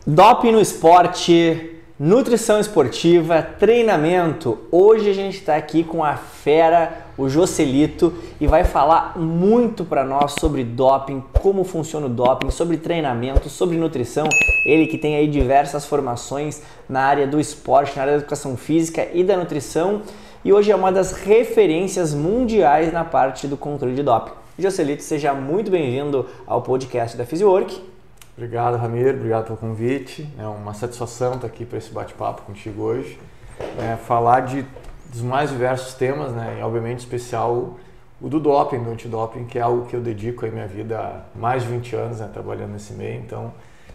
Doping no esporte, nutrição esportiva, treinamento. Hoje a gente está aqui com a fera, o Joselito, e vai falar muito para nós sobre doping, como funciona o doping, sobre treinamento, sobre nutrição. Ele que tem aí diversas formações na área do esporte, na área da educação física e da nutrição, e hoje é uma das referências mundiais na parte do controle de doping. Joselito, seja muito bem-vindo ao podcast da PhysioWork. Obrigado, Ramiro. Obrigado pelo convite. É uma satisfação estar aqui para esse bate-papo contigo hoje. Falar dos mais diversos temas, né? E obviamente especial o do doping, do antidoping, que é algo que eu dedico a minha vida há mais de 20 anos, né? Trabalhando nesse meio. Então,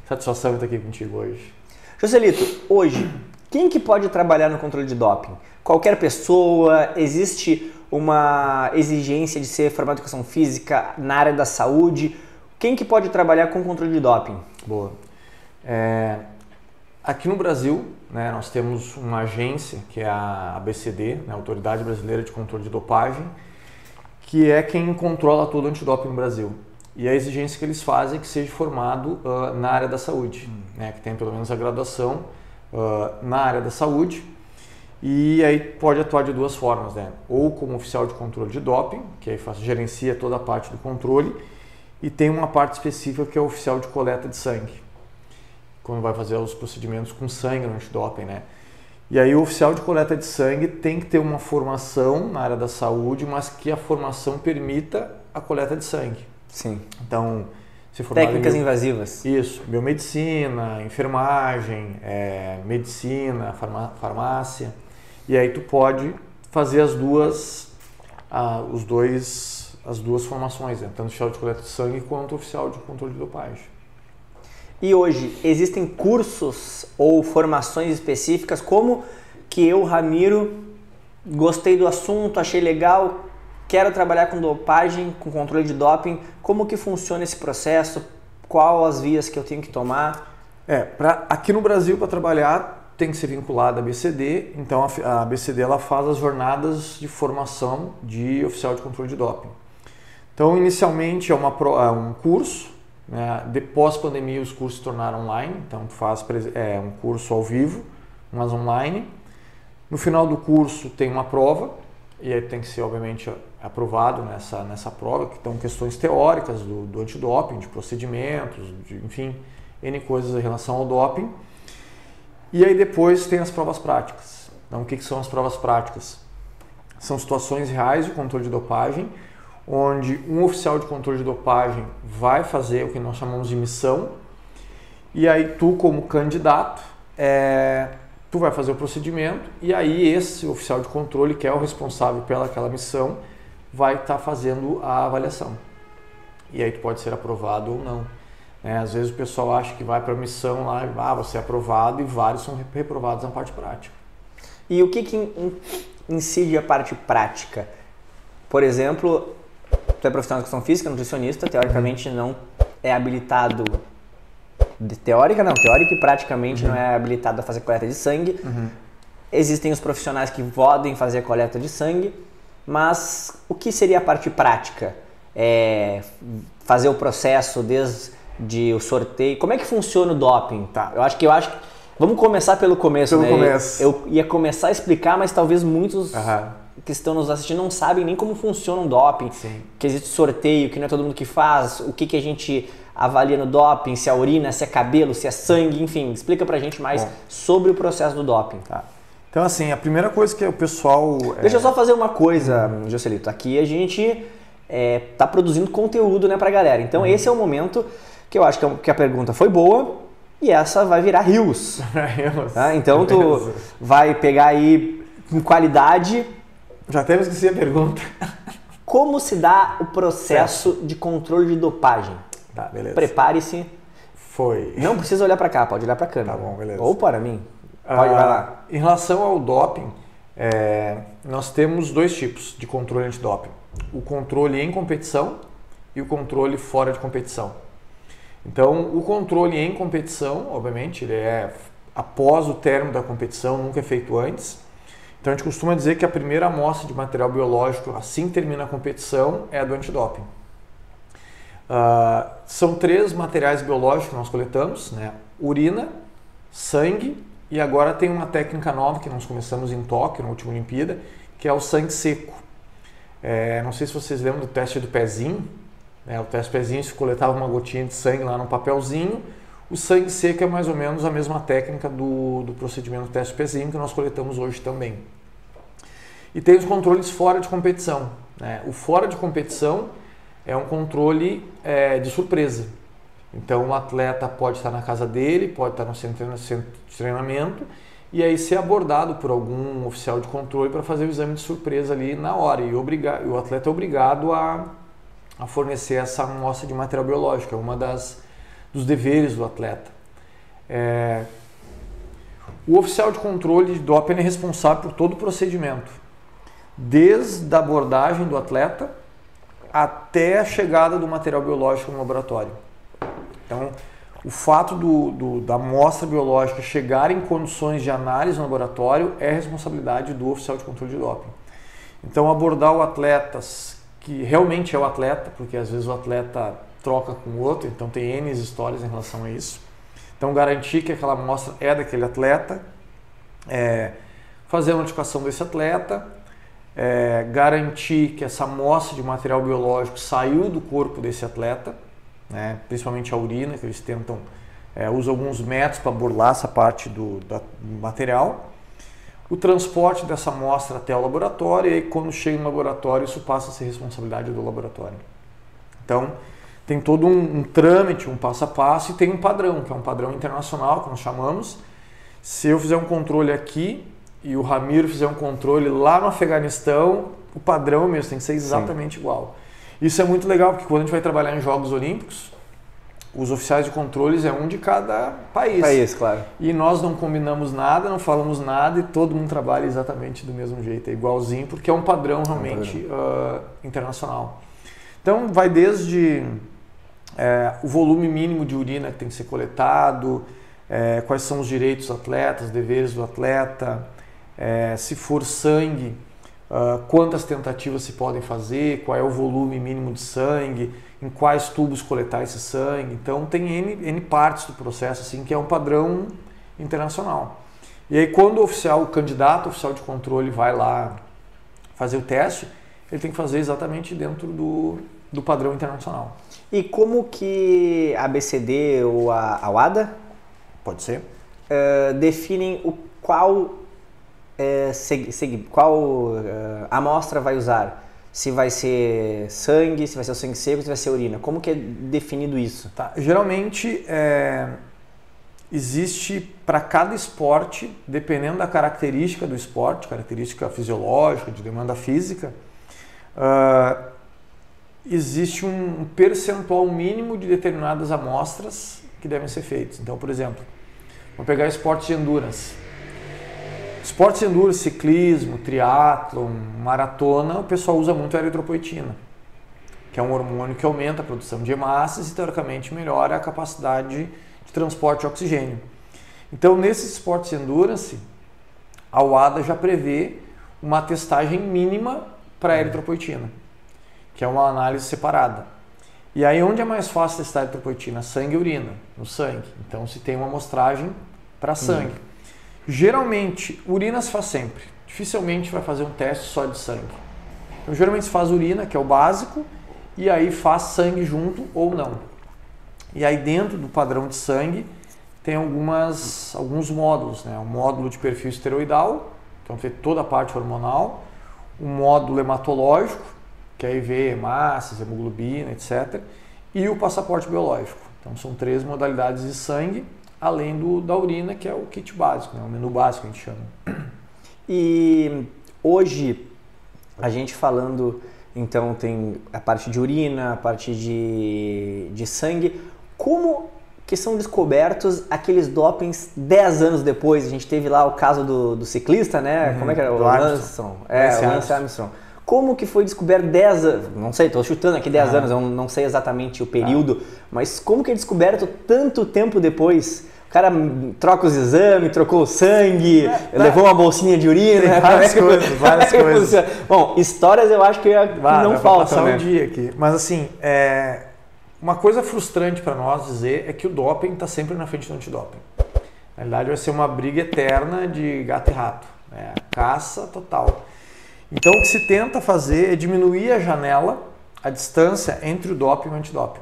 satisfação estar aqui contigo hoje. Joselito, hoje, quem que pode trabalhar no controle de doping? Qualquer pessoa? Existe uma exigência de ser formado em educação física na área da saúde? Quem que pode trabalhar com controle de doping? Boa. Aqui no Brasil, né, nós temos uma agência, que é a ABCD, né, Autoridade Brasileira de Controle de Dopagem, que é quem controla todo o antidoping no Brasil. E a exigência que eles fazem é que seja formado na área da saúde, né, que tenha pelo menos a graduação na área da saúde. E aí pode atuar de duas formas, né? Ou como oficial de controle de doping, que aí gerencia toda a parte do controle, e tem uma parte específica que é o oficial de coleta de sangue, quando vai fazer os procedimentos com sangue no antidoping, né? E aí o oficial de coleta de sangue tem que ter uma formação na área da saúde, mas que a formação permita a coleta de sangue. Sim. Então, se for técnicas invasivas. Isso, biomedicina, enfermagem, medicina, farmácia. E aí tu pode fazer as duas formações, né? Tanto oficial de coleta de sangue quanto oficial de controle de dopagem. E hoje, existem cursos ou formações específicas, como que eu, Ramiro, gostei do assunto, achei legal, quero trabalhar com dopagem, com controle de doping, como que funciona esse processo, qual as vias que eu tenho que tomar? Aqui no Brasil, para trabalhar, tem que ser vinculado à ABCD, então a ABCD ela faz as jornadas de formação de oficial de controle de doping. Então, inicialmente é um curso, né? Depois da pandemia os cursos se tornaram online, então tu faz um curso ao vivo, mas online. No final do curso tem uma prova, e aí tem que ser obviamente aprovado nessa prova, que estão questões teóricas do antidoping, de procedimentos, enfim, N coisas em relação ao doping. E aí depois tem as provas práticas. Então o que são as provas práticas? São situações reais de controle de dopagem, onde um oficial de controle de dopagem vai fazer o que nós chamamos de missão, e aí tu, como candidato, tu vai fazer o procedimento, e aí esse oficial de controle, que é o responsável pelaquela missão, vai estar fazendo a avaliação. E aí tu pode ser aprovado ou não. Às vezes o pessoal acha que vai para a missão lá, você é aprovado, e vários são reprovados na parte prática. E o que incide a parte prática? Por exemplo, tu é profissional de educação física, nutricionista, teoricamente não é habilitado, teórica e praticamente não é habilitado a fazer coleta de sangue. Existem os profissionais que podem fazer a coleta de sangue, mas o que seria a parte prática? Fazer o processo desde o sorteio, como é que funciona o doping? Tá. Eu acho que vamos começar pelo começo, né? Eu ia começar a explicar, mas talvez muitos que estão nos assistindo não sabem nem como funciona um doping. Sim. Que existe sorteio, que não é todo mundo que faz, o que a gente avalia no doping, se é urina, se é cabelo, se é sangue, enfim. Explica pra gente mais sobre o processo do doping. Tá. Então, assim, a primeira coisa que o pessoal... Deixa eu só fazer uma coisa, Joselito. Aqui a gente tá produzindo conteúdo, né, pra galera. Então esse é o momento que eu acho que a pergunta foi boa e essa vai virar rios. Tá? Então tu vai pegar aí com qualidade... Já até me esqueci a pergunta. Como se dá o processo de controle de dopagem? Tá, beleza. Prepare-se. Foi. Não precisa olhar para cá, pode olhar para a câmera. Tá bom, beleza. Ou para mim. Pode, vai lá. Em relação ao doping, nós temos dois tipos de controle antidoping. O controle em competição e o controle fora de competição. Então, o controle em competição, obviamente, ele é após o término da competição, nunca é feito antes. Então a gente costuma dizer que a primeira amostra de material biológico, assim que termina a competição, é a do antidoping. São 3 materiais biológicos que nós coletamos, né? Urina, sangue e agora tem uma técnica nova que nós começamos em Tóquio, na última Olimpíada, que é o sangue seco. Não sei se vocês lembram do teste do pezinho, né? O teste do pezinho se coletava uma gotinha de sangue lá num papelzinho. O sangue seco é mais ou menos a mesma técnica do procedimento do teste do pezinho que nós coletamos hoje também. E tem os controles fora de competição, né? O fora de competição é um controle de surpresa. Então o atleta pode estar na casa dele, pode estar no centro de treinamento e aí ser abordado por algum oficial de controle para fazer o exame de surpresa ali na hora. E o atleta é obrigado a fornecer essa amostra de material biológico, é uma dos deveres do atleta. O oficial de controle de doping é responsável por todo o procedimento, desde a abordagem do atleta até a chegada do material biológico no laboratório. Então, o fato da amostra biológica chegar em condições de análise no laboratório é responsabilidade do oficial de controle de doping. Então, abordar o atleta, que realmente é o atleta, porque às vezes o atleta troca com o outro, então tem N histórias em relação a isso. Então, garantir que aquela amostra é daquele atleta, fazer a notificação desse atleta, garantir que essa amostra de material biológico saiu do corpo desse atleta, né, principalmente a urina, que eles tentam, usam alguns métodos para burlar essa parte do material, o transporte dessa amostra até o laboratório, e aí quando chega no laboratório isso passa a ser responsabilidade do laboratório. Então tem todo um trâmite, um passo a passo, e tem um padrão, que é um padrão internacional que nós chamamos. Se eu fizer um controle aqui e o Ramiro fizer um controle lá no Afeganistão, o padrão mesmo tem que ser exatamente igual. Isso é muito legal, porque quando a gente vai trabalhar em Jogos Olímpicos, os oficiais de controles é um de cada país. Claro. E nós não combinamos nada, não falamos nada e todo mundo trabalha exatamente do mesmo jeito, é igualzinho, porque é um padrão realmente internacional. Então vai desde o volume mínimo de urina que tem que ser coletado, quais são os direitos dos atletas, deveres do atleta, se for sangue, quantas tentativas se podem fazer, qual é o volume mínimo de sangue, em quais tubos coletar esse sangue. Então tem N partes do processo assim, que é um padrão internacional. E aí quando o candidato oficial de controle vai lá fazer o teste, ele tem que fazer exatamente dentro do padrão internacional. E como que a ABCD ou a WADA, pode ser, definem qual amostra vai usar? Se vai ser sangue, se vai ser o sangue seco, se vai ser urina. Como que é definido isso? Tá. Geralmente existe para cada esporte, dependendo da característica do esporte, característica fisiológica, de demanda física, existe um percentual mínimo de determinadas amostras que devem ser feitas. Então, por exemplo, vamos pegar esportes de endurance. Esportes de endurance, ciclismo, triatlon, maratona, o pessoal usa muito a eritropoetina, que é um hormônio que aumenta a produção de hemácias e, teoricamente, melhora a capacidade de transporte de oxigênio. Então, nesses esportes de endurance, a WADA já prevê uma testagem mínima para a eritropoetina, que é uma análise separada. E aí, onde é mais fácil testar a eritropoetina? Sangue e urina, no sangue. Então, se tem uma amostragem para sangue. Geralmente, urina se faz sempre. Dificilmente vai fazer um teste só de sangue. Então, geralmente se faz urina, que é o básico, e aí faz sangue junto ou não. E aí dentro do padrão de sangue tem alguns módulos, né? Um módulo de perfil esteroidal, então feito toda a parte hormonal, um módulo hematológico, que aí vê hemácias, hemoglobina, etc. E o passaporte biológico. Então são 3 modalidades de sangue, além da urina, que é o kit básico, né? O menu básico a gente chama. E hoje, a gente falando, então tem a parte de urina, a parte de sangue, como que são descobertos aqueles dopings 10 anos depois? A gente teve lá o caso do ciclista, né? Como é que era? O Lance Armstrong. Como que foi descoberto 10 anos? Não sei, estou chutando aqui 10 anos, eu não sei exatamente o período, mas como que é descoberto tanto tempo depois? O cara troca os exames, trocou o sangue, levou uma bolsinha de urina. Várias coisas. Bom, histórias eu acho que não faltam, passar né? um dia aqui. Mas assim, Uma coisa frustrante para nós dizer é que o doping está sempre na frente do antidoping. Na verdade, vai ser uma briga eterna de gato e rato. Caça total. Então, o que se tenta fazer é diminuir a janela, a distância entre o doping e o antidoping.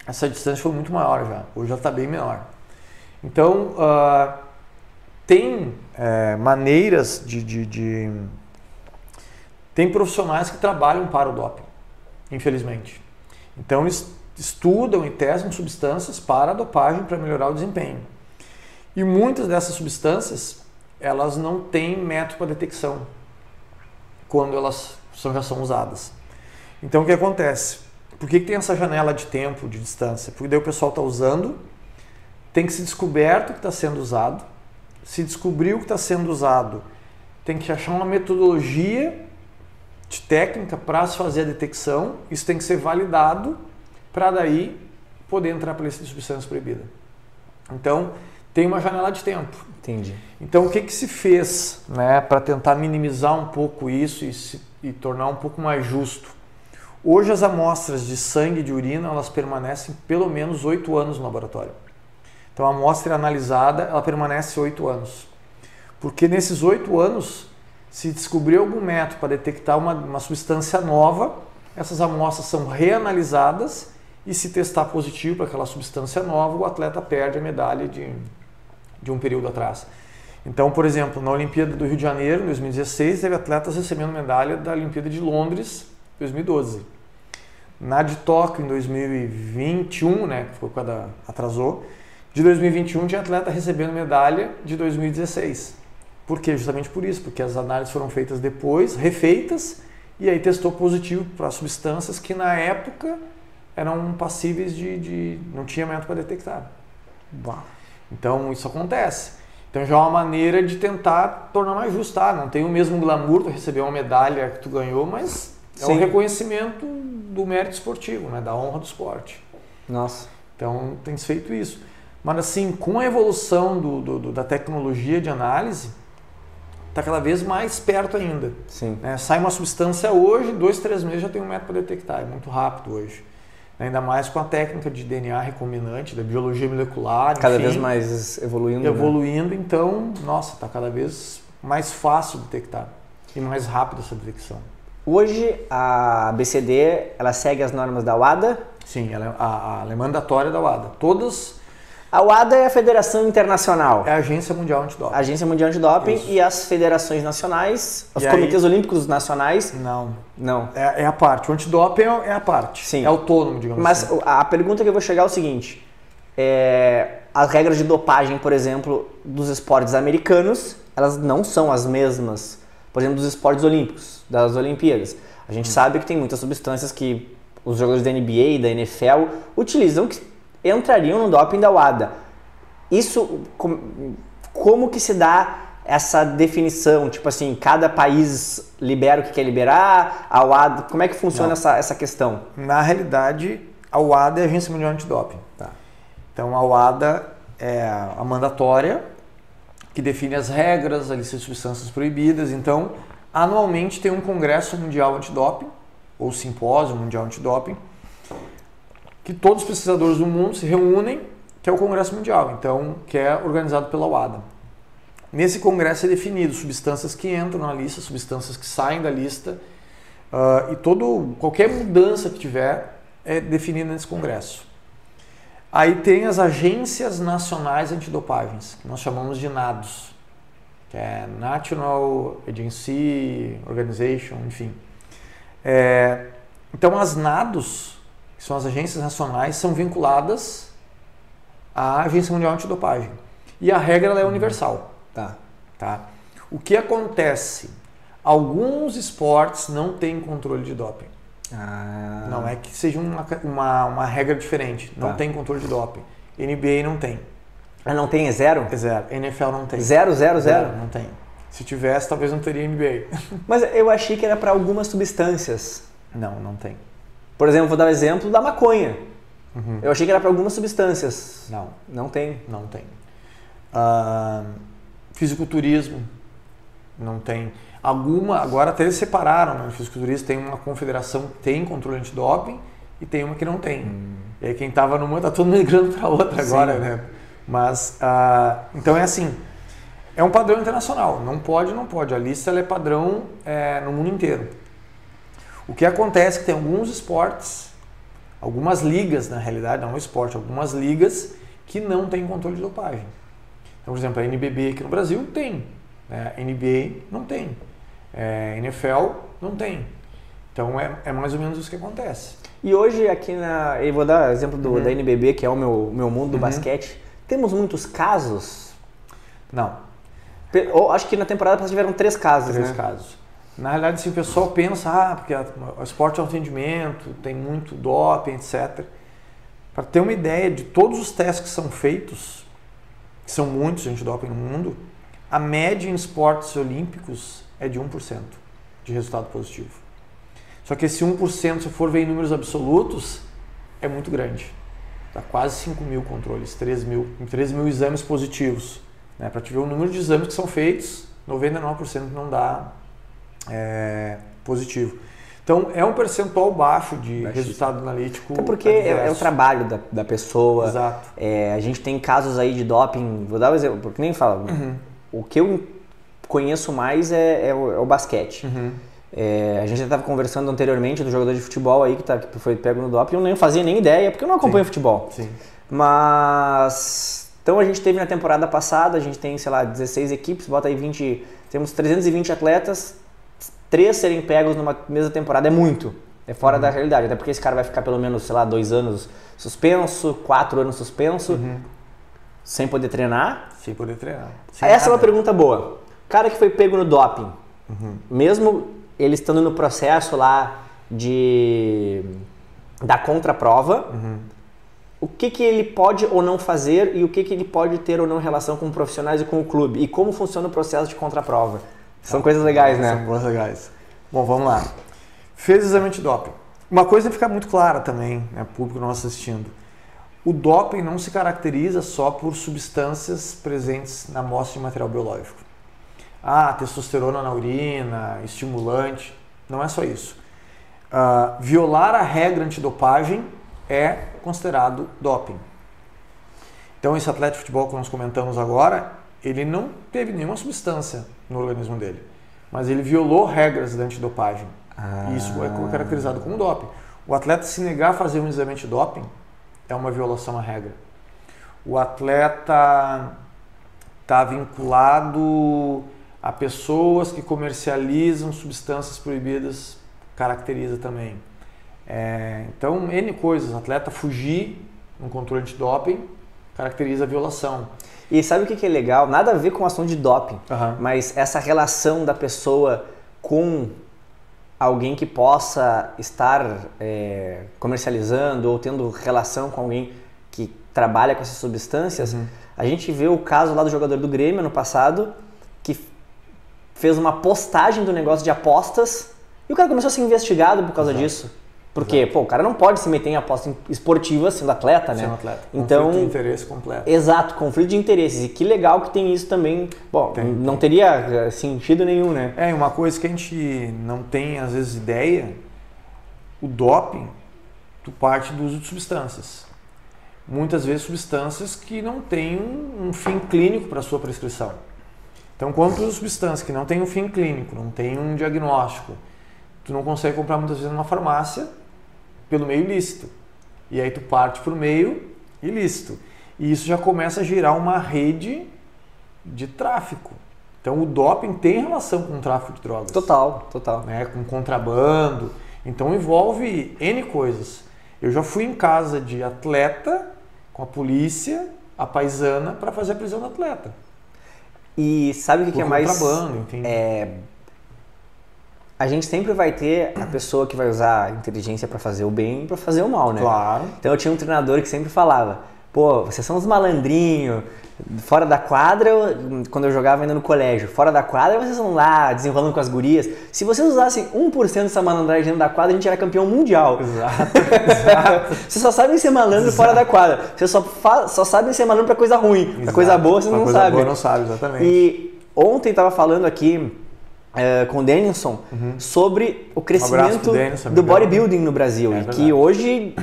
Essa distância foi muito maior já. Hoje já está bem menor. Então, tem maneiras Tem profissionais que trabalham para o doping, infelizmente. Então, eles estudam e testam substâncias para a dopagem para melhorar o desempenho. E muitas dessas substâncias, elas não têm método para detecção quando elas já são usadas. Então, o que acontece? Por que tem essa janela de tempo, de distância? Porque daí o pessoal está usando, tem que ser descoberto o que está sendo usado. Se descobrir o que está sendo usado, tem que achar uma metodologia de técnica para se fazer a detecção. Isso tem que ser validado para daí poder entrar para a lista de substâncias proibidas. Então, tem uma janela de tempo. Entendi. Então, o que se fez, né, para tentar minimizar um pouco isso e tornar um pouco mais justo? Hoje, as amostras de sangue e de urina, elas permanecem pelo menos 8 anos no laboratório. Então, a amostra analisada, ela permanece 8 anos. Porque nesses 8 anos, se descobrir algum método para detectar uma substância nova, essas amostras são reanalisadas e se testar positivo para aquela substância nova, o atleta perde a medalha de um período atrás. Então, por exemplo, na Olimpíada do Rio de Janeiro, em 2016, teve atletas recebendo medalha da Olimpíada de Londres, 2012. Na de Tóquio, em 2021, né, que foi quando atrasou, de 2021 tinha atleta recebendo medalha de 2016. Por quê? Justamente por isso, porque as análises foram feitas depois, refeitas, e aí testou positivo para substâncias que na época eram passíveis não tinha método para detectar. Então isso acontece. Então já é uma maneira de tentar tornar mais justo. Não tem o mesmo glamour de receber uma medalha que tu ganhou, mas é um reconhecimento do mérito esportivo, né? Da honra do esporte. Nossa. Então tem se feito isso. Mas assim, com a evolução da tecnologia de análise, está cada vez mais perto ainda. Sim. Sai uma substância hoje, 2, 3 meses já tem um método para detectar. É muito rápido hoje. Ainda mais com a técnica de DNA recombinante, da biologia molecular. Cada vez mais evoluindo. Evoluindo, então, nossa, está cada vez mais fácil detectar e mais rápido essa detecção. Hoje, a ABCD, ela segue as normas da WADA? Sim, ela é mandatória da WADA. Todas... A WADA é a Federação Internacional. É a Agência Mundial Antidoping. Agência Mundial Antidoping. Isso. E as federações nacionais, os comitês olímpicos nacionais? Não. É a parte. O antidoping é a parte. Sim. É autônomo, digamos assim. Mas a pergunta que eu vou chegar é o seguinte. As regras de dopagem, por exemplo, dos esportes americanos, elas não são as mesmas, por exemplo, dos esportes olímpicos, das Olimpíadas. A gente sabe que tem muitas substâncias que os jogadores da NBA e da NFL utilizam que entrariam no doping da WADA. Isso, como que se dá essa definição? Tipo assim, cada país libera o que quer liberar, a WADA, como é que funciona essa questão? Na realidade, a WADA é a Agência Mundial Antidoping. Tá. Então, a WADA é a mandatória, que define as regras, a lista de substâncias proibidas. Então, anualmente tem um Congresso Mundial Antidoping, ou Simpósio Mundial Antidoping, que todos os pesquisadores do mundo se reúnem, que é o Congresso Mundial, então, que é organizado pela WADA. Nesse congresso é definido substâncias que entram na lista, substâncias que saem da lista, e qualquer mudança que tiver é definida nesse congresso. Aí tem as agências nacionais antidopagens, que nós chamamos de NADOS, que é National Agency Organization, enfim. Então as NADOS, que são as agências nacionais, são vinculadas à Agência Mundial Antidopagem. E a regra ela é universal. Tá? O que acontece? Alguns esportes não têm controle de doping. Não é que seja uma regra diferente. Não tem controle de doping. NBA não tem. Não tem? É zero? É zero. NFL não tem. Zero? Não tem. Se tivesse, talvez não teria NBA. Mas eu achei que era para algumas substâncias. Não tem. Por exemplo, vou dar o exemplo da maconha. Eu achei que era para algumas substâncias. Não tem. Não tem. Fisiculturismo, não tem. Agora até eles separaram, né? O fisiculturismo tem uma confederação que tem controle antidoping e tem uma que não tem. E aí quem estava numa tá todo migrando para outra agora, né? Mas, então é assim, é um padrão internacional, não pode. A lista ela é padrão no mundo inteiro. O que acontece é que tem alguns esportes, algumas ligas, na realidade, não é um esporte, algumas ligas que não têm controle de dopagem. Então, por exemplo, a NBB aqui no Brasil tem, né? A NBA não tem, NFL não tem. Então, é mais ou menos isso que acontece. E hoje aqui eu vou dar exemplo da NBB, que é o meu mundo do basquete, temos muitos casos? Não. Acho que na temporada passada tiveram 3 casos, 3 casos. Na realidade, assim, o pessoal pensa, porque o esporte é um rendimento, tem muito doping, etc. Para ter uma ideia de todos os testes que são feitos, que são muitos antidoping no mundo, a média em esportes olímpicos é de 1% de resultado positivo. Só que esse 1%, se for ver em números absolutos, é muito grande. Dá quase 5 mil controles, 3 mil exames positivos. Né? Para te ver o número de exames que são feitos, 99% não dá positivo. Então, é um percentual baixo de resultado analítico. Até porque é o trabalho da pessoa. Exato. A gente tem casos aí de doping, vou dar um exemplo, porque nem fala. O que eu conheço mais é o basquete. A gente estava conversando anteriormente do jogador de futebol aí que foi pego no doping, eu nem fazia nem ideia, porque eu não acompanho futebol. Sim. Mas, então a gente teve na temporada passada, a gente tem, sei lá, 16 equipes, bota aí 20, temos 320 atletas, 3 serem pegos numa mesma temporada é muito, é fora da realidade, até porque esse cara vai ficar pelo menos, sei lá, 2 anos suspenso, 4 anos suspenso, sem poder treinar. Sem poder treinar. Essa é uma pergunta boa. O cara que foi pego no doping, mesmo ele estando no processo lá da contraprova, o que ele pode ou não fazer e o que ele pode ter ou não em relação com profissionais e com o clube? E como funciona o processo de contraprova? São coisas legais, né? São coisas legais. Bom, vamos lá. Fez exame de doping. Uma coisa tem que ficar muito clara também, né, público não assistindo. O doping não se caracteriza só por substâncias presentes na amostra de material biológico. Testosterona na urina, estimulante, não é só isso. Violar a regra antidopagem é considerado doping. Então, esse atleta de futebol que nós comentamos agora, ele não teve nenhuma substância no organismo dele, mas ele violou regras da antidopagem. Isso é caracterizado como doping. O atleta se negar a fazer um exame antidoping é uma violação à regra. O atleta está vinculado a pessoas que comercializam substâncias proibidas, caracteriza também. Então, N coisas. O atleta fugir no controle antidoping caracteriza a violação. E sabe o que é legal? Nada a ver com a ação de doping, mas essa relação da pessoa com alguém que possa estar comercializando ou tendo relação com alguém que trabalha com essas substâncias. A gente vê o caso lá do jogador do Grêmio ano passado, que fez uma postagem do negócio de apostas e o cara começou a ser investigado por causa disso. Porque, o cara não pode se meter em aposta esportiva sendo atleta, né? Sendo atleta. Então, conflito de interesse completo. Exato, conflito de interesses. E que legal que tem isso também. Bom, não teria sentido nenhum, né? E uma coisa que a gente não tem, às vezes, ideia, o doping, tu parte do uso de substâncias. Muitas vezes substâncias que não têm um fim clínico para a sua prescrição. Então, quando tu usa substância que não tem um fim clínico, não tem um diagnóstico, tu não consegue comprar muitas vezes numa farmácia pelo meio ilícito. E aí tu parte para o meio ilícito. E isso já começa a gerar uma rede de tráfico. Então o doping tem relação com o tráfico de drogas. Total. Né? Com contrabando. Então envolve N coisas. Eu já fui em casa de atleta com a polícia, a paisana, para fazer a prisão do atleta. E sabe o que é mais... contrabando, entende? A gente sempre vai ter a pessoa que vai usar a inteligência para fazer o bem e para fazer o mal, né? Claro. Então eu tinha um treinador que sempre falava, vocês são uns malandrinhos, fora da quadra, quando eu jogava ainda no colégio, fora da quadra vocês vão lá desenrolando com as gurias. Se vocês usassem 1% dessa malandragem dentro da quadra, a gente era campeão mundial. Exato. Vocês só sabem ser malandro fora da quadra. Vocês só sabem ser malandro para coisa ruim. Para coisa boa vocês não sabem. Pra coisa boa não sabem, exatamente. E ontem estava falando aqui com o Denilson sobre o crescimento do bodybuilding no Brasil. E que hoje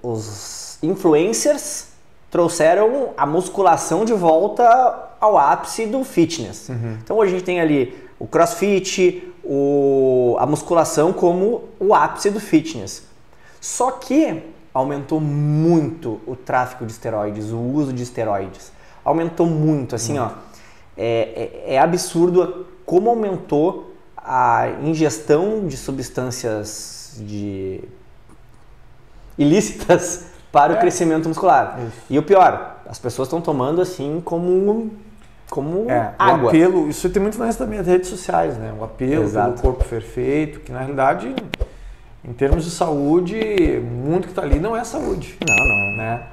os influencers trouxeram a musculação de volta ao ápice do fitness. Então hoje a gente tem ali o CrossFit, a musculação como o ápice do fitness. Só que aumentou muito o tráfico de esteroides, o uso de esteroides. Aumentou muito, assim, ó. É absurdo como aumentou a ingestão de substâncias ilícitas para o crescimento muscular. Isso. E o pior, as pessoas estão tomando assim como água. O apelo, isso tem muito influência também das redes sociais, né? O apelo pelo corpo perfeito, que na realidade, em termos de saúde, muito que está ali não é saúde. Não. Né?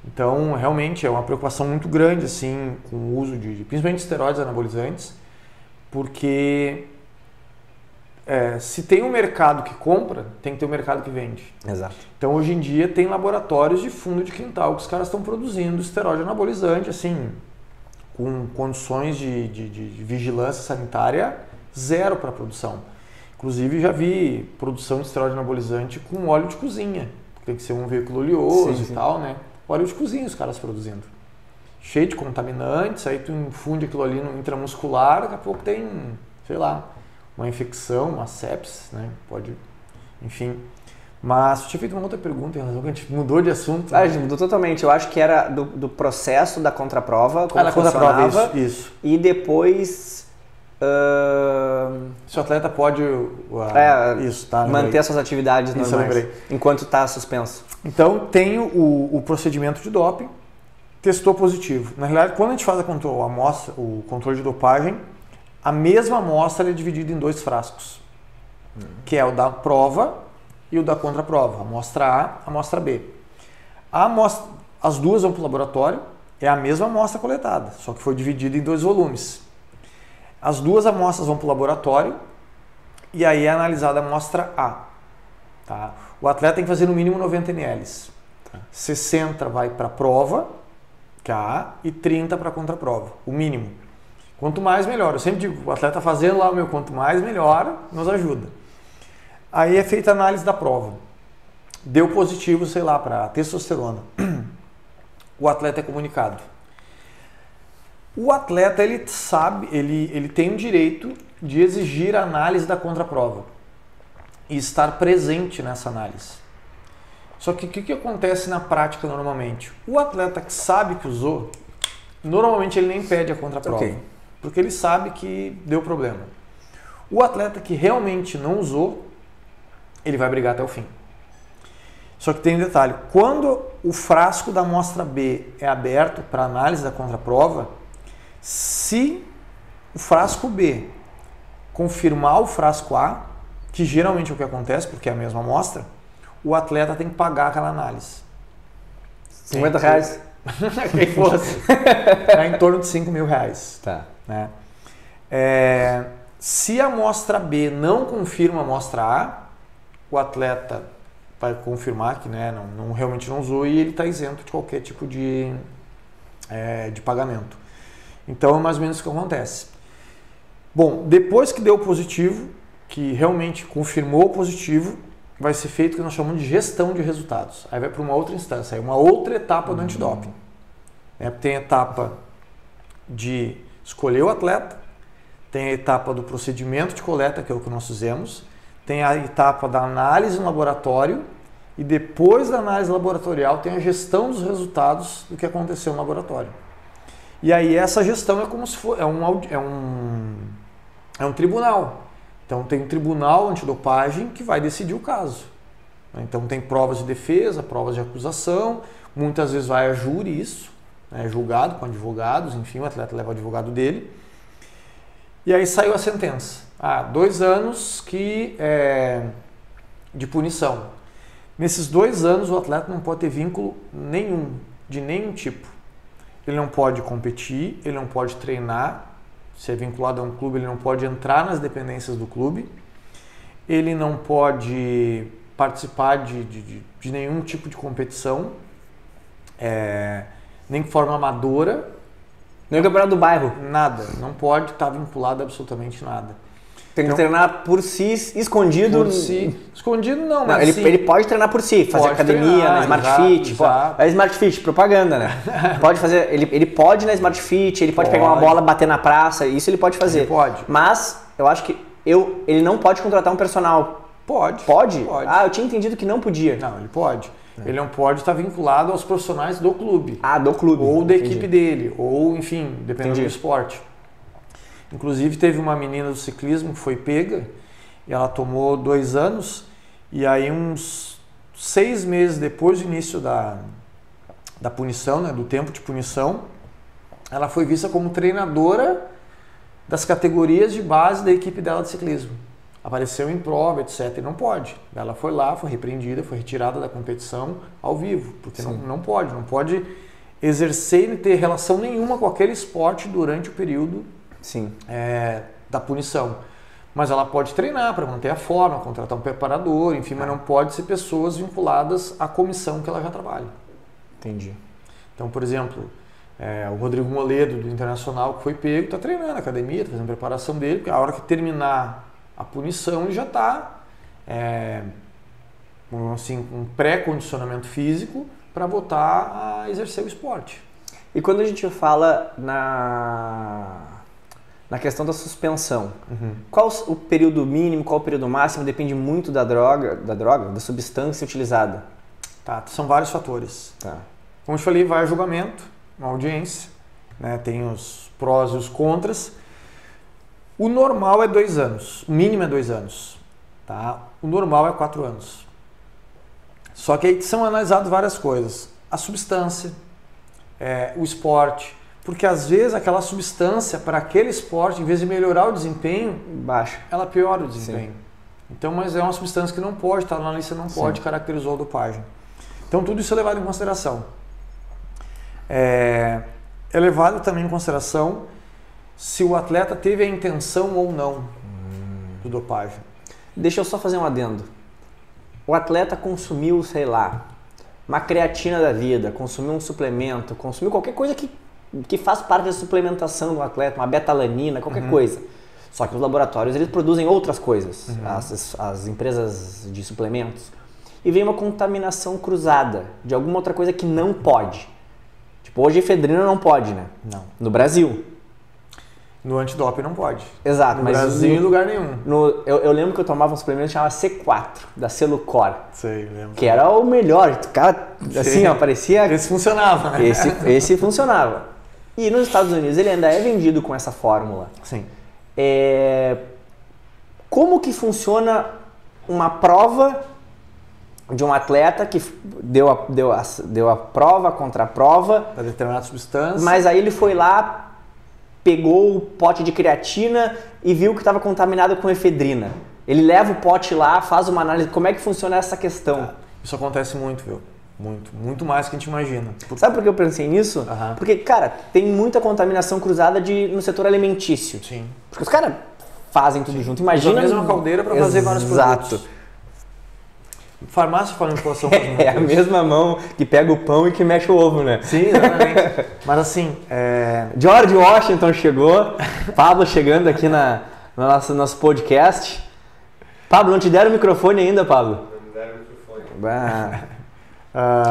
Então, realmente é uma preocupação muito grande, assim, com o uso de, principalmente esteroides anabolizantes, porque se tem um mercado que compra, tem que ter um mercado que vende. Exato. Então, hoje em dia, tem laboratórios de fundo de quintal que os caras estão produzindo esteroide anabolizante, assim, com condições de vigilância sanitária zero para a produção. Inclusive, já vi produção de esteroide anabolizante com óleo de cozinha. Tem que ser um veículo oleoso e tal, né? Óleo de cozinha os caras produzindo. Cheio de contaminantes, aí tu infunde aquilo ali no intramuscular, daqui a pouco tem, sei lá, uma infecção, uma sepsis, né? Pode, enfim. Mas tu tinha feito uma outra pergunta em relação que a gente mudou de assunto. A gente mudou totalmente. Eu acho que era do processo da contraprova, como funcionava. Contraprova, isso. E depois... Se o atleta pode manter as suas atividades normais, enquanto está suspenso. Então, tem o procedimento de doping, testou positivo. Na realidade, quando a gente faz o controle de dopagem, a mesma amostra é dividida em 2 frascos, que é o da prova e o da contraprova, amostra A, amostra B. As duas vão para o laboratório, é a mesma amostra coletada, só que foi dividida em 2 volumes. As duas amostras vão para o laboratório e aí é analisada a amostra A. Tá? O atleta tem que fazer no mínimo 90 ml. 60 vai para a prova, que é a A, e 30 para a contraprova, o mínimo. Quanto mais, melhor. Eu sempre digo, o atleta fazendo lá o quanto mais, melhor, nos ajuda. Aí é feita a análise da prova. Deu positivo, sei lá, para testosterona. O atleta é comunicado. O atleta, ele sabe, ele tem o direito de exigir a análise da contraprova e estar presente nessa análise. Só que o que acontece na prática normalmente? O atleta que sabe que usou, normalmente ele nem pede a contraprova, porque ele sabe que deu problema. O atleta que realmente não usou, ele vai brigar até o fim. Só que tem um detalhe, quando o frasco da amostra B é aberto para análise da contraprova, se o frasco B confirmar o frasco A, que geralmente é o que acontece, porque é a mesma amostra, o atleta tem que pagar aquela análise. R$50? Quem fosse. É em torno de R$5.000. Tá. Né? Se a amostra B não confirma a amostra A, o atleta vai confirmar que realmente não usou e ele está isento de qualquer tipo de pagamento. Então é mais ou menos isso que acontece. Bom, depois que deu positivo, que realmente confirmou o positivo, vai ser feito o que nós chamamos de gestão de resultados. Aí vai para uma outra instância, aí uma outra etapa do antidoping. Tem a etapa de escolher o atleta, tem a etapa do procedimento de coleta, que é o que nós fizemos, tem a etapa da análise no laboratório e depois da análise laboratorial tem a gestão dos resultados do que aconteceu no laboratório. E aí essa gestão é como se for, é um tribunal. Então tem um tribunal antidopagem que vai decidir o caso. Então tem provas de defesa, provas de acusação, muitas vezes vai a júri isso, julgado com advogados, enfim, o atleta leva o advogado dele. E aí saiu a sentença. 2 anos de punição. Nesses 2 anos o atleta não pode ter vínculo nenhum, de nenhum tipo. Ele não pode competir, ele não pode treinar, se é vinculado a um clube, ele não pode entrar nas dependências do clube, ele não pode participar de nenhum tipo de competição, nem de forma amadora. Nem o campeonato do bairro. Nada, não pode estar vinculado a absolutamente nada. Tem que treinar por si, escondido. Por si. Escondido não, Não, mas ele pode treinar por si, fazer Pode academia treinar, na Smart exato, Fit. exato. É Smart Fit, propaganda, né? Pode fazer, ele pode na Smart Fit, ele pode pegar uma bola, bater na praça, isso ele pode fazer. Ele pode. Mas eu acho que ele não pode contratar um personal. Pode. Pode? Pode. Ah, eu tinha entendido que não podia. Não, ele pode. Ele não pode estar vinculado aos profissionais do clube. Ah, do clube. Ou da Entendi. equipe dele, ou enfim, dependendo Entendi. do esporte. Inclusive teve uma menina do ciclismo que foi pega e ela tomou 2 anos e aí uns 6 meses depois do início da punição, né, do tempo de punição, ela foi vista como treinadora das categorias de base da equipe dela de ciclismo. Apareceu em prova, etc. E não pode. Ela foi lá, foi repreendida, foi retirada da competição ao vivo, porque não pode exercer e ter relação nenhuma com aquele esporte durante o período Sim. da punição. Mas ela pode treinar para manter a forma, contratar um preparador, enfim, mas não pode ser pessoas vinculadas à comissão que ela já trabalha. Entendi. Então, por exemplo, o Rodrigo Moledo, do Internacional, que foi pego, está treinando na academia, está fazendo preparação dele, porque a hora que terminar a punição ele já está assim, com um pré-condicionamento físico para voltar a exercer o esporte. E quando a gente fala na questão da suspensão, qual o período mínimo, qual o período máximo, depende muito da da substância utilizada. Tá, são vários fatores. Tá. Como eu te falei, vai a julgamento, uma audiência, né, tem os prós e os contras. O normal é 2 anos, o mínimo é 2 anos. Tá? O normal é 4 anos. Só que aí são analisadas várias coisas. A substância, o esporte, porque às vezes aquela substância para aquele esporte, em vez de melhorar o desempenho, Baixa. ela piora o desempenho. Sim. Então, mas é uma substância que não pode estar na lista, não pode, caracterizou a dopagem. Então tudo isso é levado em consideração. É levado também em consideração se o atleta teve a intenção ou não do dopagem. Deixa eu só fazer um adendo. O atleta consumiu, sei lá, uma creatina da vida, consumiu um suplemento, consumiu qualquer coisa que faz parte da suplementação do atleta, uma betalanina, qualquer coisa. Só que os laboratórios eles produzem outras coisas, as empresas de suplementos. E vem uma contaminação cruzada de alguma outra coisa que não pode. Tipo, hoje efedrina não pode, né? Não. No Brasil. No antidoping não pode. Exato. No mas Brasil, em lugar nenhum. Eu lembro que eu tomava um suplemento que chamava C4, da Celucor. Sei, lembro. Que era o melhor. O cara, assim, ó, parecia... Esse funcionava, né? Esse funcionava. E nos Estados Unidos ele ainda é vendido com essa fórmula. Sim. Como que funciona uma prova de um atleta que deu a prova contra a prova, Para determinada substância. mas aí ele foi lá, pegou o pote de creatina e viu que estava contaminado com efedrina. Ele leva o pote lá, faz uma análise. Como é que funciona essa questão? Isso acontece muito, viu? Muito. Muito mais do que a gente imagina. Sabe por que eu pensei nisso? Porque, cara, tem muita contaminação cruzada no setor alimentício. Sim. Porque os caras fazem tudo junto. Imagina... Usa a mesma caldeira para fazer vários produtos. Exato. Farmácia fala manipulação faz muito É a isso. mesma mão que pega o pão e que mexe o ovo, né? Sim, exatamente. Mas assim, George Washington chegou, Pablo chegando aqui no nosso podcast. Pablo, não te deram o microfone ainda, Pablo? Não me deram o microfone.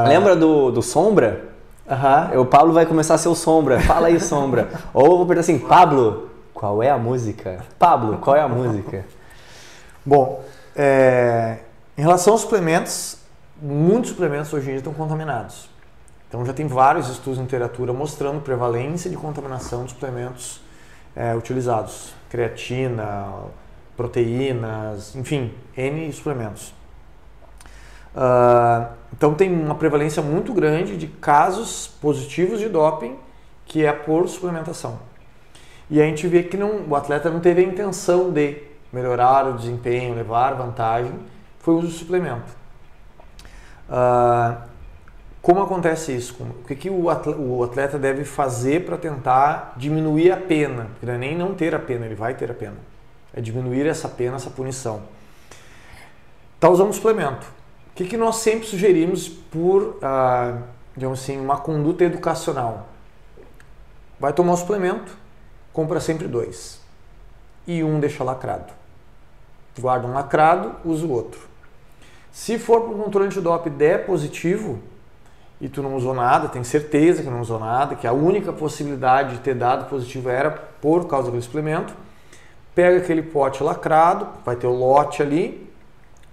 Lembra do Sombra? O Pablo vai começar a ser o Sombra. Fala aí, Sombra. Ou eu vou perguntar assim, Pablo, qual é a música? Pablo, qual é a música? bom, em relação aos suplementos, muitos suplementos hoje em dia estão contaminados. Então já tem vários estudos em literatura mostrando prevalência de contaminação de suplementos utilizados. Creatina, proteínas, enfim, N suplementos. Então tem uma prevalência muito grande de casos positivos de doping que é por suplementação. E a gente vê que o atleta não teve a intenção de melhorar o desempenho, levar vantagem, foi o uso de suplemento. Como acontece isso? O que o atleta deve fazer para tentar diminuir a pena? Porque não é nem não ter a pena, ele vai ter a pena. É diminuir essa pena, essa punição. Está usando suplemento. O que nós sempre sugerimos por, digamos assim, uma conduta educacional? Vai tomar um suplemento, compra sempre 2. E um deixa lacrado. guarda um lacrado, usa o outro. Se for para o controle antidoping der positivo, e tu não usou nada, tem certeza que não usou nada, que a única possibilidade de ter dado positivo era por causa do suplemento, pega aquele pote lacrado, vai ter o lote ali,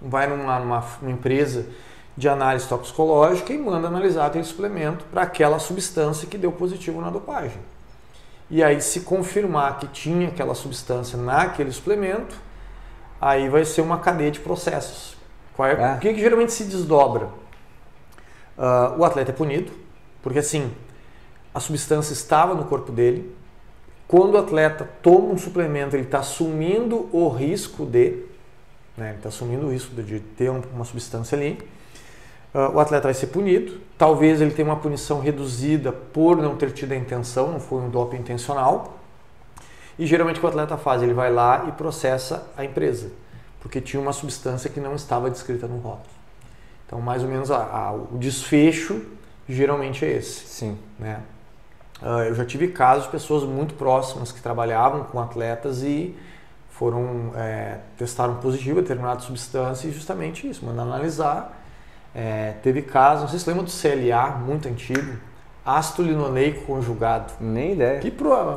vai numa empresa de análise toxicológica e manda analisar aquele suplemento para aquela substância que deu positivo na dopagem. E aí, se confirmar que tinha aquela substância naquele suplemento, aí vai ser uma cadeia de processos. O que geralmente se desdobra? O atleta é punido, porque assim, a substância estava no corpo dele. Quando o atleta toma um suplemento, ele está assumindo o risco de, né, ele está assumindo o risco de ter uma substância ali. O atleta vai ser punido. Talvez ele tenha uma punição reduzida por não ter tido a intenção, não foi um doping intencional. E geralmente o que o atleta faz? Ele vai lá e processa a empresa, porque tinha uma substância que não estava descrita no rótulo. Então, mais ou menos, o desfecho geralmente é esse. Sim. Né? Eu já tive casos de pessoas muito próximas que trabalhavam com atletas e testaram positivo a determinada substância e justamente isso, mandaram analisar. Teve casos, não sei se você lembra do CLA, muito antigo, ácido linoleico conjugado. Nem ideia. Que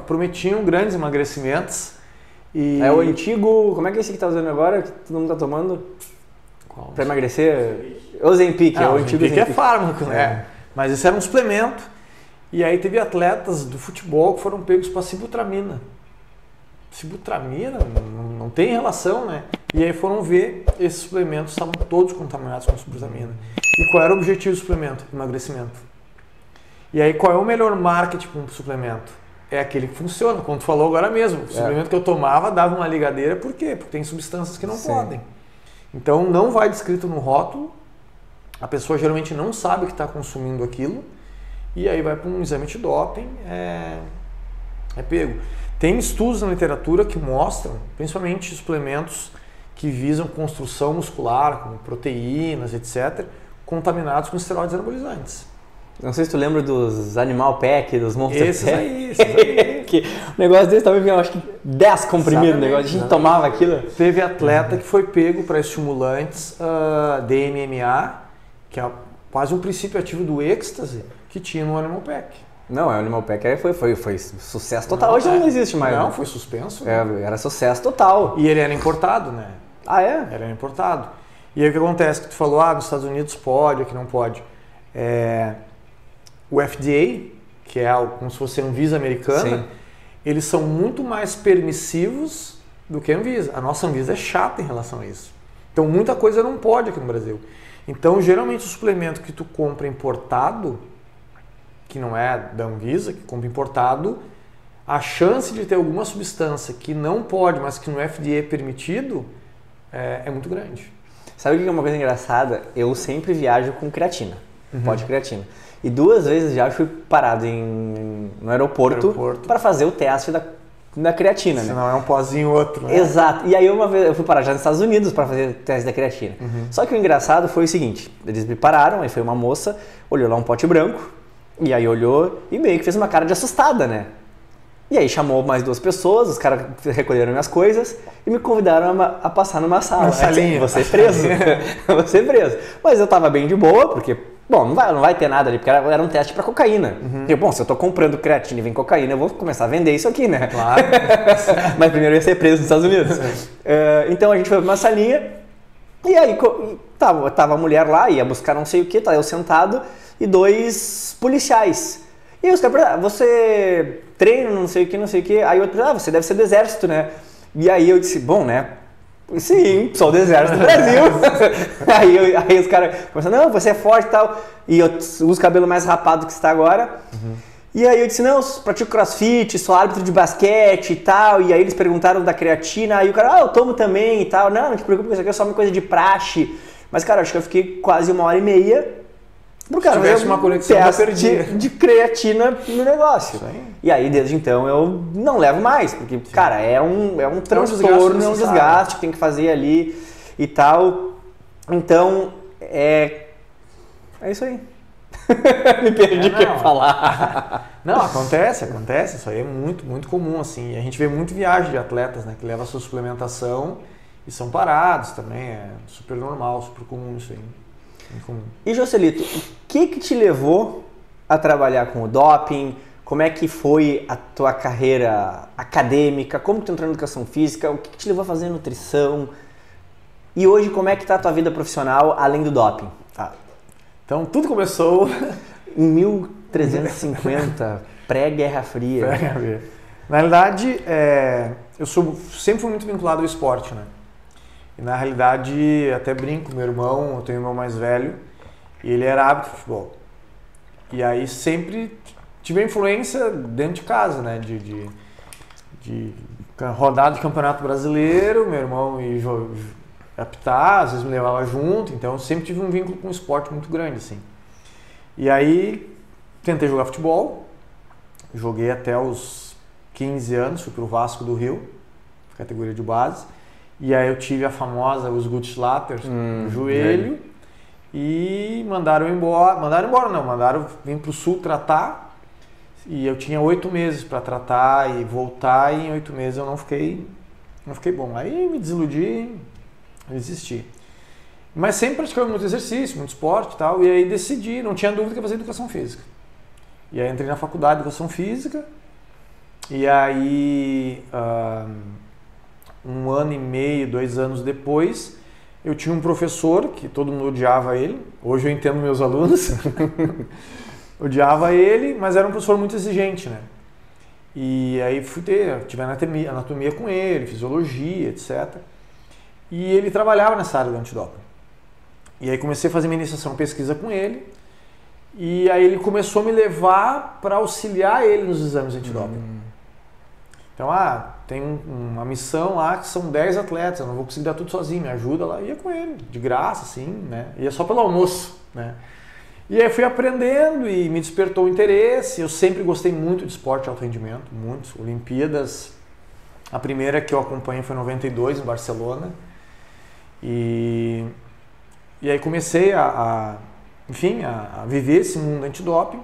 prometiam grandes emagrecimentos. E... É o antigo, como é que é esse que tá usando agora, que todo mundo tá tomando? Qual? Pra emagrecer? Ozempic, é o antigo Ozempic. Ozempic. É fármaco, né? Mas esse era um suplemento. E aí teve atletas do futebol que foram pegos para sibutramina. Sibutramina não tem relação, né? E aí foram ver, esses suplementos estavam todos contaminados com sibutramina. E qual era o objetivo do suplemento? Emagrecimento. E aí qual é o melhor marketing para um suplemento? É aquele que funciona, como tu falou agora mesmo. O suplemento que eu tomava dava uma ligadeira, por quê? Porque tem substâncias que não podem. Então não vai descrito no rótulo, a pessoa geralmente não sabe que está consumindo aquilo, e aí vai para um exame de doping, é pego. Tem estudos na literatura que mostram, principalmente suplementos que visam construção muscular, como proteínas, etc., contaminados com esteroides anabolizantes. Não sei se tu lembra dos Animal Pack, dos Monster Pack. Esses aí. Que o negócio desse também vinha, acho que 10 comprimidos no negócio, a gente tomava aquilo. Teve atleta que foi pego para estimulantes DMMA, que é quase um princípio ativo do êxtase, que tinha no Animal Pack. Não, o Animal Pack foi sucesso total. Hoje não existe mais. Não, né? foi suspenso. Era sucesso total. E ele era importado, né? Ah, é? Era importado. E aí o que acontece? Que tu falou, nos Estados Unidos pode, aqui não pode. O FDA, que é como se fosse a Anvisa americana, Sim. Eles são muito mais permissivos do que a Anvisa. A nossa Anvisa é chata em relação a isso. Então muita coisa não pode aqui no Brasil. Então geralmente o suplemento que tu compra importado, que não é da Anvisa, que compra importado, a chance de ter alguma substância que não pode, mas que no FDA é permitido, é muito grande. Sabe o que é uma coisa engraçada? Eu sempre viajo com creatina, pó de creatina. E 2 vezes já fui parado no aeroporto para fazer o teste da creatina. Se né? não é um pozinho outro, né? Exato. E aí uma vez eu fui parar já nos Estados Unidos para fazer o teste da creatina. Só que o engraçado foi o seguinte, eles me pararam, aí foi uma moça, olhou lá um pote branco, e aí olhou e meio que fez uma cara de assustada, né? E aí chamou mais 2 pessoas, os caras recolheram minhas coisas e me convidaram a passar numa sala. Uma salinha. Você preso. Você preso. Mas eu tava bem de boa, porque, bom, não vai ter nada ali, porque era um teste pra cocaína. Porque, bom, se eu tô comprando creatina e vem cocaína, eu vou começar a vender isso aqui, né? Claro. Mas primeiro eu ia ser preso nos Estados Unidos. Então a gente foi pra uma salinha e aí tava a mulher lá, ia buscar não sei o que, tava eu sentado e 2 policiais. E aí os caras perguntaram, você treina, não sei o que, aí o outro, você deve ser do exército, né? E aí eu disse, bom, né? Sim, sou do exército do Brasil. aí os caras começaram, não, você é forte e tal, e eu uso o cabelo mais rapado que está agora. E aí eu disse, não, eu pratico crossfit, sou árbitro de basquete e tal, e aí eles perguntaram da creatina, aí o cara, eu tomo também e tal, não te preocupe, isso aqui é só uma coisa de praxe. Mas, cara, acho que eu fiquei quase 1h30 pro cara fazer uma conexão de creatina no negócio. E aí, desde então, eu não levo mais, porque, cara, é um transtorno, é um desgaste que tem que fazer ali e tal. Então, é isso aí. Me perdi o que eu ia falar. Não, acontece. Isso aí é muito, muito comum, assim. A gente vê muito viagem de atletas, né, que leva a sua suplementação e são parados também, é super normal, super comum isso aí. Muito comum. E Joselito, o que te levou a trabalhar com o doping? Como é que foi a tua carreira acadêmica? Como tu entrou na educação física? O que te levou a fazer nutrição? E hoje, como é que tá a tua vida profissional além do doping? Tá. Então, tudo começou em 1350, pré-Guerra Fria. Na realidade, eu sempre fui muito vinculado ao esporte, né? E na realidade, até brinco, meu irmão, eu tenho um irmão mais velho, e ele era árbitro de futebol. E aí sempre tive a influência dentro de casa, né? De rodada de campeonato brasileiro, meu irmão ia apitar, às vezes me levava junto, então eu sempre tive um vínculo com o esporte muito grande, assim. E aí tentei jogar futebol, joguei até os 15 anos, fui pro Vasco do Rio, categoria de base, e aí eu tive a famosa, os Gutschlappers no joelho, e mandaram vir pro Sul tratar, e eu tinha 8 meses para tratar e voltar, e em 8 meses eu não fiquei bom. Aí me desiludi, desisti. Mas sempre praticando muito exercício, muito esporte e tal, e aí decidi, não tinha dúvida que ia fazer educação física. E aí entrei na faculdade de educação física, e aí 1 ano e meio, 2 anos depois, eu tinha um professor que todo mundo odiava ele, hoje eu entendo meus alunos, odiava ele, mas era um professor muito exigente, né? E aí tive anatomia com ele, fisiologia, etc. E ele trabalhava nessa área do antidoping. E aí comecei a fazer minha iniciação pesquisa com ele, e aí ele começou a me levar para auxiliar ele nos exames antidoping. Então, tem uma missão lá que são 10 atletas, eu não vou conseguir dar tudo sozinho, me ajuda lá. Ia com ele, de graça, assim, né? Ia só pelo almoço, né? E aí fui aprendendo e me despertou o interesse. Eu sempre gostei muito de esporte de alto rendimento, muito. Olimpíadas, a primeira que eu acompanhei foi em 92, em Barcelona. E aí comecei a viver esse mundo antidoping.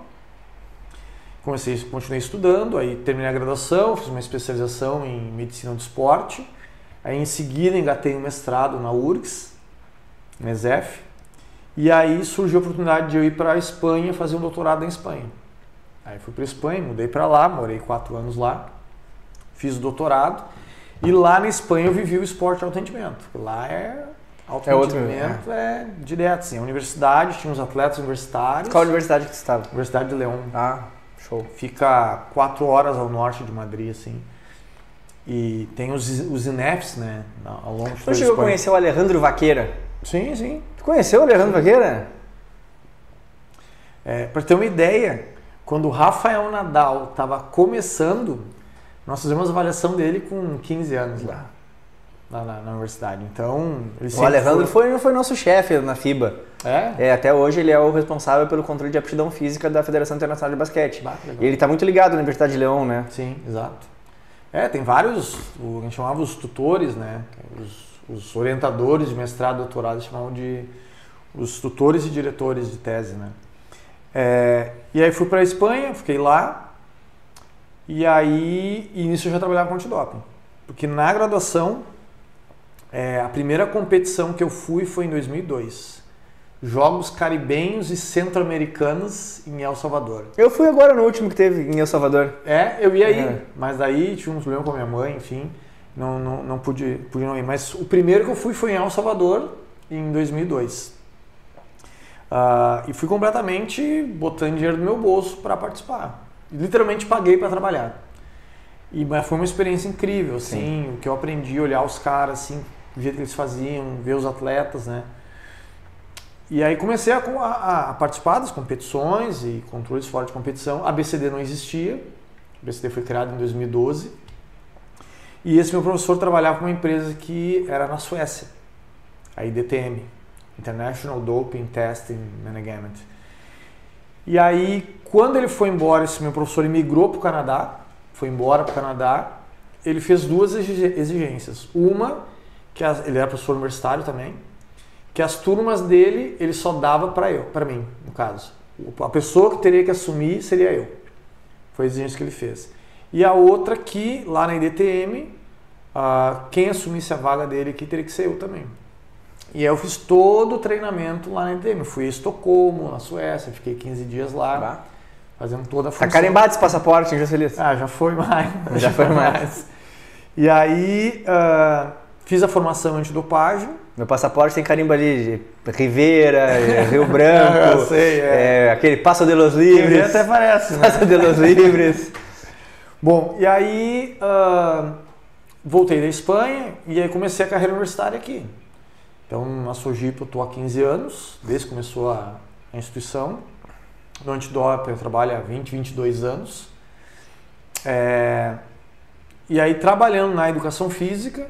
Continuei estudando, aí terminei a graduação, fiz uma especialização em medicina do esporte. Aí em seguida engatei um mestrado na URGS, na ESEF. E aí surgiu a oportunidade de eu ir para a Espanha fazer um doutorado em Espanha. Aí fui para a Espanha, mudei para lá, morei 4 anos lá, fiz o doutorado. E lá na Espanha eu vivi o esporte de alto rendimento. Lá alto rendimento é direto, assim. A universidade, tinha uns atletas universitários. Qual universidade que você estava? Universidade de León. Show. Fica 4 horas ao norte de Madrid, assim. E tem os INEFs, né, ao longo de toda a Espanha. Você chegou a conhecer o Alejandro Vaqueira? Sim, sim. Tu conheceu o Alejandro Vaqueira? Para ter uma ideia, quando o Rafael Nadal estava começando, nós fizemos a avaliação dele com 15 anos lá na universidade. Então, o Alejandro foi nosso chefe na FIBA. Até hoje ele é o responsável pelo controle de aptidão física da Federação Internacional de Basquete. E ele está muito ligado na Universidade de León, né? Sim, exato. Tem vários, a gente chamava os tutores, né? Os orientadores de mestrado e doutorado chamavam de os tutores e diretores de tese, né? E aí fui para a Espanha, fiquei lá, e aí início eu já trabalhava com antidoping. Porque na graduação, a primeira competição que eu fui foi em 2002. Jogos Caribenhos e Centro-Americanos em El Salvador. Eu fui agora no último que teve em El Salvador. Eu ia ir, mas daí tive um problema com a minha mãe, enfim, não pude não ir. Mas o primeiro que eu fui foi em El Salvador, em 2002. E fui completamente botando dinheiro no meu bolso para participar. Literalmente paguei para trabalhar. Mas foi uma experiência incrível, assim, o que eu aprendi, olhar os caras, assim, do jeito que eles faziam, ver os atletas, né? E aí comecei a participar das competições e controles fora de competição. A BCD não existia, a BCD foi criada em 2012. E esse meu professor trabalhava com uma empresa que era na Suécia, a IDTM, International Doping Testing Management. E aí, quando ele foi embora, esse meu professor migrou para o Canadá, foi embora para o Canadá, ele fez 2 exigências. Uma, ele era professor universitário também, que as turmas dele, ele só dava para mim, no caso. A pessoa que teria que assumir seria eu. Foi a exigência que ele fez. E a outra que, lá na IDTM, quem assumisse a vaga dele aqui teria que ser eu também. E aí eu fiz todo o treinamento lá na NTM. Eu fui a Estocolmo, na Suécia, fiquei 15 dias lá, fazendo toda a função. Tá carimbado esse passaporte, hein, Joselito? Já foi mais. Já foi mais. E aí fiz a formação antidopagem. Meu passaporte tem carimbo ali de Rivera, Rio Branco, eu sei, aquele Paso de los Libres. Até parece, né? Paso de los Libres. Bom, e aí voltei da Espanha e aí comecei a carreira universitária aqui. Então, na Sojipa eu estou há 15 anos, desde que começou a instituição. No Antidoping eu trabalho há 22 anos. E aí, trabalhando na educação física,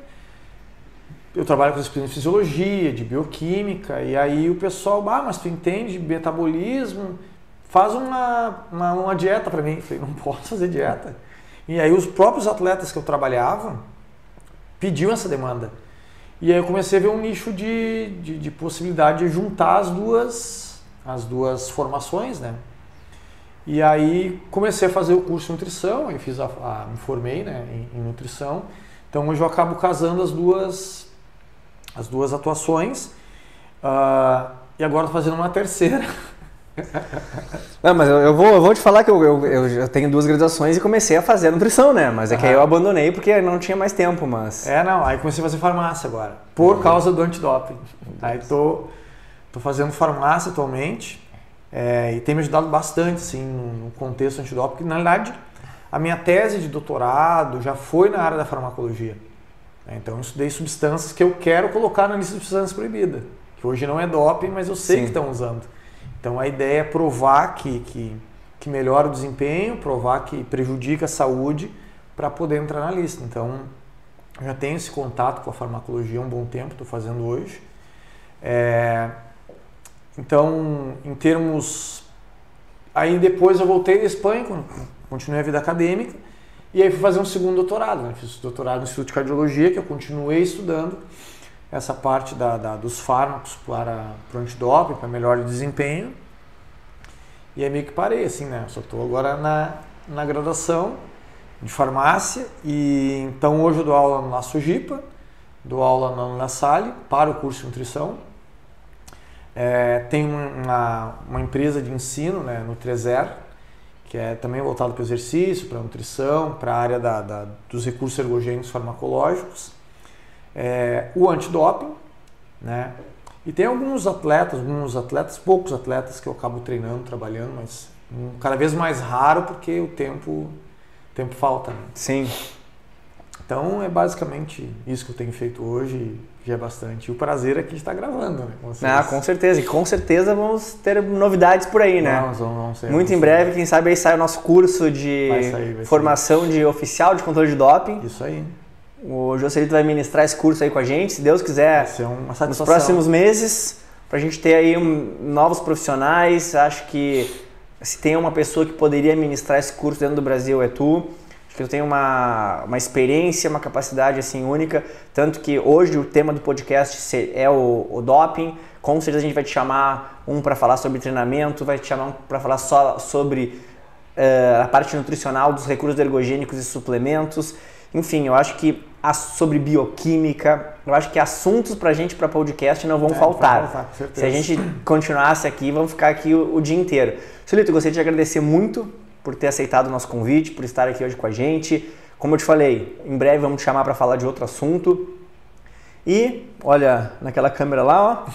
eu trabalho com as disciplinas de fisiologia, de bioquímica, e aí o pessoal, mas tu entende de metabolismo, faz uma dieta para mim. Eu falei, não posso fazer dieta. E aí os próprios atletas que eu trabalhava pediam essa demanda. E aí eu comecei a ver um nicho de possibilidade de juntar as duas formações, né? E aí comecei a fazer o curso de nutrição, aí me formei, né, em nutrição. Então hoje eu acabo casando as duas atuações e agora estou fazendo uma terceira. Não, mas eu vou te falar que eu tenho 2 graduações e comecei a fazer a nutrição, né? Mas é que aí eu abandonei porque não tinha mais tempo, mas... Aí comecei a fazer farmácia agora, por causa do antidoping. Aí tô fazendo farmácia atualmente e tem me ajudado bastante, assim, no contexto antidoping, porque na realidade a minha tese de doutorado já foi na área da farmacologia. Então eu estudei substâncias que eu quero colocar na lista de substâncias proibidas, que hoje não é doping, mas eu sei que estão usando. Então a ideia é provar que melhora o desempenho, provar que prejudica a saúde para poder entrar na lista. Então eu já tenho esse contato com a farmacologia há um bom tempo, estou fazendo hoje. Então, em termos... Aí depois eu voltei da Espanha, continuei a vida acadêmica, e aí fui fazer um segundo doutorado. Né? Fiz doutorado no Instituto de Cardiologia, que eu continuei estudando essa parte dos fármacos para o antidoping, para melhor desempenho. E aí meio que parei, assim, né? Só estou agora na graduação de farmácia, e então hoje eu dou aula na Sojipa, dou aula na Unilassalle para o curso de nutrição. Tem uma empresa de ensino, né, no Trezer, que é também voltado para o exercício, para a nutrição, para a área dos recursos ergogênicos farmacológicos. O antidoping, né? E tem alguns atletas, poucos atletas que eu acabo treinando, trabalhando, mas cada vez mais raro porque o tempo falta, né? Sim. Então é basicamente isso que eu tenho feito hoje, já é bastante. E o prazer é que está gravando, né? Com certeza. E com certeza vamos ter novidades por aí, né? Vamos ser, muito em breve, quem sabe aí sai o nosso curso de formação de oficial de controle de doping. Isso aí. O Joselito vai ministrar esse curso aí com a gente, se Deus quiser, vai ser uma satisfação. Nos próximos meses, para a gente ter aí novos profissionais. Acho que se tem uma pessoa que poderia ministrar esse curso dentro do Brasil é tu. Acho que tu tem uma experiência, uma capacidade assim única, tanto que hoje o tema do podcast é o doping. Com certeza a gente vai te chamar para falar sobre treinamento, vai te chamar para falar só sobre a parte nutricional dos recursos ergogênicos e suplementos. Enfim, eu acho que sobre bioquímica, eu acho que assuntos pra gente, para podcast, não vão faltar. Com certeza. Se a gente continuasse aqui, vamos ficar aqui o dia inteiro. Joselito, eu gostaria de agradecer muito por ter aceitado o nosso convite, por estar aqui hoje com a gente. Como eu te falei, em breve vamos te chamar para falar de outro assunto. E, olha, naquela câmera lá, ó,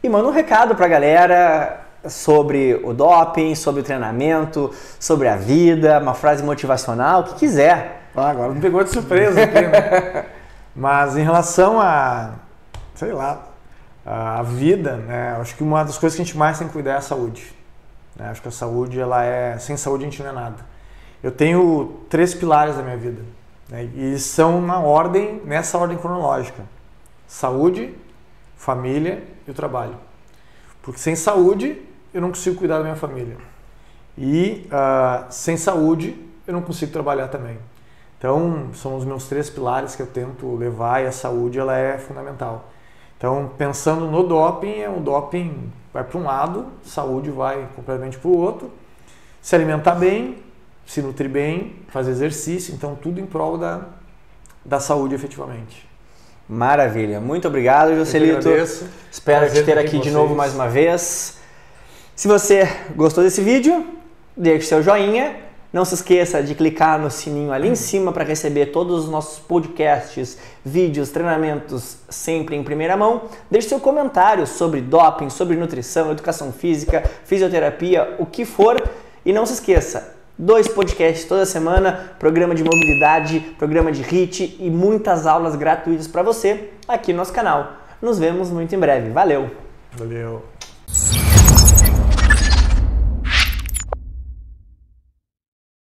e manda um recado pra galera sobre o doping, sobre o treinamento, sobre a vida, uma frase motivacional, o que quiser. Agora me pegou de surpresa aqui, né? Mas em relação a vida, né? Acho que uma das coisas que a gente mais tem que cuidar é a saúde. Né? Acho que a saúde, sem saúde a gente não é nada. Eu tenho 3 pilares da minha vida, né? E são nessa ordem cronológica: saúde, família e o trabalho. Porque sem saúde eu não consigo cuidar da minha família. E sem saúde eu não consigo trabalhar também. Então, são os meus 3 pilares que eu tento levar, e a saúde ela é fundamental. Então, pensando no doping, o doping vai para um lado, saúde vai completamente para o outro. Se alimentar bem, se nutrir bem, fazer exercício, então tudo em prol da saúde efetivamente. Maravilha. Muito obrigado, Joselito. Espero te ter aqui de novo mais uma vez. Se você gostou desse vídeo, deixe seu joinha. Não se esqueça de clicar no sininho ali em cima para receber todos os nossos podcasts, vídeos, treinamentos sempre em primeira mão. Deixe seu comentário sobre doping, sobre nutrição, educação física, fisioterapia, o que for. E não se esqueça, 2 podcasts toda semana, programa de mobilidade, programa de HIIT e muitas aulas gratuitas para você aqui no nosso canal. Nos vemos muito em breve. Valeu! Valeu!